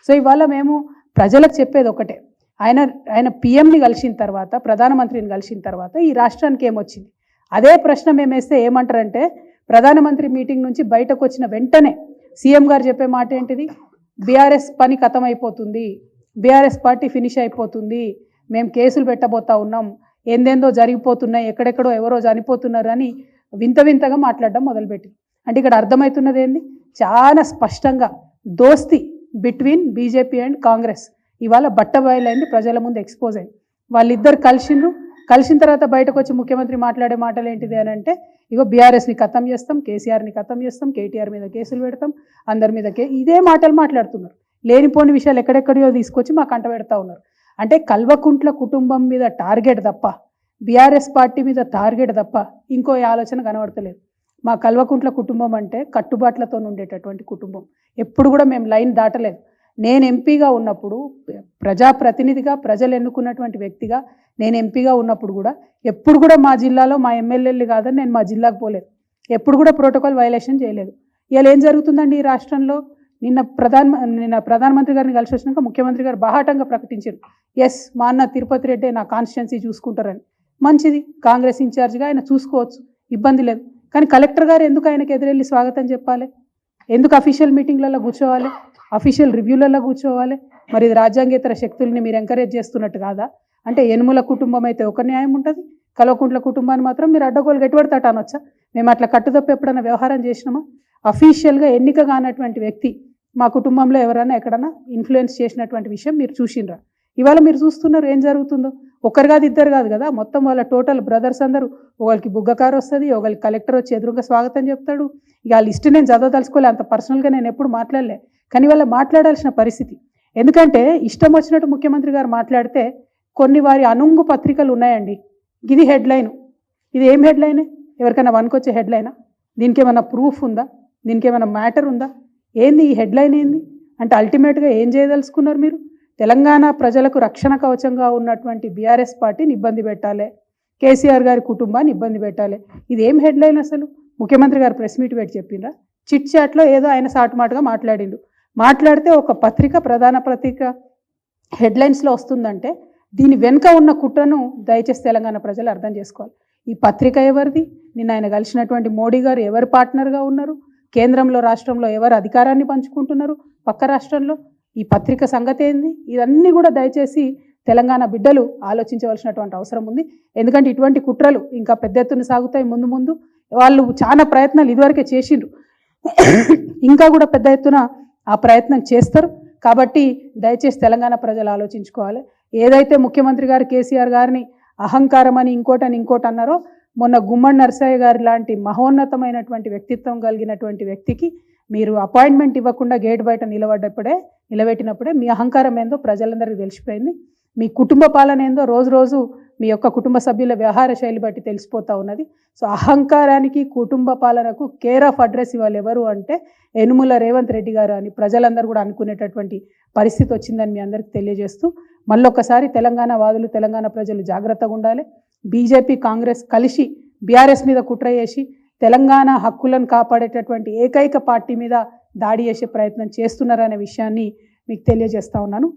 So ఇవాళ మేము ప్రజలకు చెప్పేది ఒకటే, ఆయన పిఎంని కలిసిన తర్వాత, ప్రధానమంత్రిని కలిసిన తర్వాత ఈ రాష్ట్రానికి ఏమొచ్చింది? అదే ప్రశ్న మేము వేస్తే ఏమంటారంటే, ప్రధానమంత్రి మీటింగ్ నుంచి బయటకు వచ్చిన వెంటనే సీఎం గారు చెప్పే మాట ఏంటిది? బీఆర్ఎస్ పని ఖతం అయిపోతుంది, బీఆర్ఎస్ పార్టీ ఫినిష్ అయిపోతుంది, మేము కేసులు పెట్టబోతా ఉన్నాం, ఏందేందో జరిగిపోతున్నాయి, ఎక్కడెక్కడో ఎవరో చనిపోతున్నారని వింత వింతగా మాట్లాడడం మొదలుపెట్టింది. అంటే ఇక్కడ అర్థమవుతున్నది ఏంది? చాలా స్పష్టంగా దోస్తి బిట్వీన్ బీజేపీ అండ్ కాంగ్రెస్ ఇవాళ బట్టబయలైంది, ప్రజల ముందు ఎక్స్పోజ్ అయింది. వాళ్ళిద్దరు కలిసిన తర్వాత బయటకు వచ్చి ముఖ్యమంత్రి మాట్లాడే మాటలు ఏంటిది అని అంటే, ఇగో బీఆర్ఎస్ని ఖతం చేస్తాం, కేసీఆర్ని ఖతం చేస్తాం, కేటీఆర్ మీద కేసులు పెడతాం, అందరి మీద ఇదే మాటలు మాట్లాడుతున్నారు. లేనిపోని విషయాలు ఎక్కడెక్కడియో తీసుకొచ్చి మాకు అంట పెడతా ఉన్నారు. అంటే కల్వకుంట్ల కుటుంబం మీద టార్గెట్ తప్ప, బీఆర్ఎస్ పార్టీ మీద టార్గెట్ తప్ప ఇంకో ఆలోచన కనబడతలేదు. మా కల్వకుంట్ల కుటుంబం అంటే కట్టుబాట్లతో ఉండేటటువంటి కుటుంబం. ఎప్పుడు కూడా మేము లైన్ దాటలేదు. నేను ఎంపీగా ఉన్నప్పుడు, ప్రజాప్రతినిధిగా, ప్రజలు ఎన్నుకున్నటువంటి వ్యక్తిగా నేను ఎంపీగా ఉన్నప్పుడు కూడా ఎప్పుడు కూడా మా జిల్లాలో మా ఎమ్మెల్యేలు కాదని నేను మా జిల్లాకు పోలేదు. ఎప్పుడు కూడా ప్రోటోకాల్ వైలేషన్ చేయలేదు. ఇవాళ ఏం జరుగుతుందండి ఈ రాష్ట్రంలో? నిన్న ప్రధానమంత్రి గారిని కలిసి వచ్చినాక ముఖ్యమంత్రి గారు బాహాటంగా ప్రకటించారు, ఎస్ మా అన్న తిరుపతి రెడ్డి నా కాన్స్టిట్యున్సీ చూసుకుంటారని. మంచిది, కాంగ్రెస్ ఇన్ఛార్జ్గా ఆయన చూసుకోవచ్చు, ఇబ్బంది లేదు. కానీ కలెక్టర్ గారు ఎందుకు ఆయనకు ఎదురెళ్ళి స్వాగతం చెప్పాలి? ఎందుకు అఫీషియల్ మీటింగ్లలో కూర్చోవాలి, అఫీషియల్ రివ్యూలలో కూర్చోవాలి? మరి ఇది రాజ్యాంగేతర శక్తుల్ని మీరు ఎంకరేజ్ చేస్తున్నట్టు కాదా? అంటే యనుమల కుటుంబం అయితే ఒక న్యాయం ఉంటుంది, కల్వకుంట్ల కుటుంబాన్ని మాత్రం మీరు అడ్డగోలు గట్టిపడతాట అనొచ్చా? మేము అట్లా కట్టుదప్పు ఎప్పుడైనా వ్యవహారం చేసినామా? అఫీషియల్గా ఎన్నిక కానటువంటి వ్యక్తి మా కుటుంబంలో ఎవరైనా ఎక్కడన్నా ఇన్ఫ్లుయెన్స్ చేసినటువంటి విషయం మీరు చూసిండ్రా? ఇవాళ మీరు చూస్తున్నారు ఏం జరుగుతుందో. ఒకరు కాదు, ఇద్దరు కాదు కదా, మొత్తం వాళ్ళ టోటల్ బ్రదర్స్ అందరూ, ఒకరికి బుగ్గకారు వస్తుంది, ఒకరికి కలెక్టర్ వచ్చి ఎదురుగా స్వాగతం చెప్తాడు. ఇక ఆ లిస్ట్ నేను చదవదలుచుకోలే, అంత పర్సనల్గా నేను ఎప్పుడు మాట్లాడలే. కానీ వాళ్ళ మాట్లాడాల్సిన పరిస్థితి. ఎందుకంటే ఇష్టం వచ్చినట్టు ముఖ్యమంత్రి గారు మాట్లాడితే కొన్ని వారి అనుంగు పత్రికలు ఉన్నాయండి. ఇది హెడ్లైన్, ఇది ఏం హెడ్లైన్? ఎవరికైనా వనుకొచ్చే హెడ్లైనా? దీనికి ఏమైనా ప్రూఫ్ ఉందా? దీనికి ఏమైనా మ్యాటర్ ఉందా? ఏంది ఈ హెడ్లైన్? ఏంది అంటే అల్టిమేట్గా ఏం చేయదలుచుకున్నారు మీరు? తెలంగాణ ప్రజలకు రక్షణ కవచంగా ఉన్నటువంటి బీఆర్ఎస్ పార్టీని ఇబ్బంది పెట్టాలి, కేసీఆర్ గారి కుటుంబాన్ని ఇబ్బంది పెట్టాలి. ఇది ఏం హెడ్లైన్ అసలు? ముఖ్యమంత్రి గారు ప్రెస్ మీట్ పెట్టి చెప్పిండ్రా? చిట్ చాట్లో ఏదో ఆయన సాటుమాటుగా మాట్లాడిండు. మాట్లాడితే ఒక పత్రిక, ప్రధాన పత్రిక హెడ్లైన్స్లో వస్తుందంటే దీని వెనుక ఉన్న కుట్రను దయచేసి తెలంగాణ ప్రజలు అర్థం చేసుకోవాలి. ఈ పత్రిక ఎవరిది? నిన్న ఆయన కలిసినటువంటి మోడీ గారు ఎవరు పార్ట్నర్గా ఉన్నారు? కేంద్రంలో, రాష్ట్రంలో ఎవరు అధికారాన్ని పంచుకుంటున్నారు? పక్క రాష్ట్రంలో ఈ పత్రిక సంగతి ఏంది? ఇవన్నీ కూడా దయచేసి తెలంగాణ బిడ్డలు ఆలోచించవలసినటువంటి అవసరం ఉంది. ఎందుకంటే ఇటువంటి కుట్రలు ఇంకా పెద్ద ఎత్తున సాగుతాయి ముందు ముందు. వాళ్ళు చాలా ప్రయత్నాలు ఇదివరకే చేసిండ్రు, ఇంకా కూడా పెద్ద ఎత్తున ఆ ప్రయత్నం చేస్తారు. కాబట్టి దయచేసి తెలంగాణ ప్రజలు ఆలోచించుకోవాలి. ఏదైతే ముఖ్యమంత్రి గారు కేసీఆర్ గారిని అహంకారం అని ఇంకోటి అన్నారో, మొన్న గుమ్మడి నరసయ్య గారి లాంటి మహోన్నతమైనటువంటి వ్యక్తిత్వం కలిగినటువంటి వ్యక్తికి మీరు అపాయింట్మెంట్ ఇవ్వకుండా గేట్ బయట నిలబెట్టినప్పుడే మీ అహంకారం ఏందో ప్రజలందరికీ తెలిసిపోయింది. మీ కుటుంబ పాలన ఏందో రోజు రోజు మీ యొక్క కుటుంబ సభ్యుల వ్యవహార శైలి బట్టి తెలిసిపోతూ ఉన్నది. సో అహంకారానికి, కుటుంబ పాలనకు కేర్ ఆఫ్ అడ్రస్ ఇవ్వాలి ఎవరు అంటే యనుమల రేవంత్ రెడ్డి గారు అని ప్రజలందరూ కూడా అనుకునేటటువంటి పరిస్థితి వచ్చిందని మీ అందరికీ తెలియజేస్తూ, మళ్ళొక్కసారి తెలంగాణ వాదులు, తెలంగాణ ప్రజలు జాగ్రత్తగా ఉండాలి. బీజేపీ, కాంగ్రెస్ కలిసి బీఆర్ఎస్ మీద కుట్ర చేసి తెలంగాణ హక్కులను కాపాడేటటువంటి ఏకైక పార్టీ మీద దాడి చేసే ప్రయత్నం చేస్తున్నారనే విషయాన్ని మీకు తెలియజేస్తా ఉన్నాను.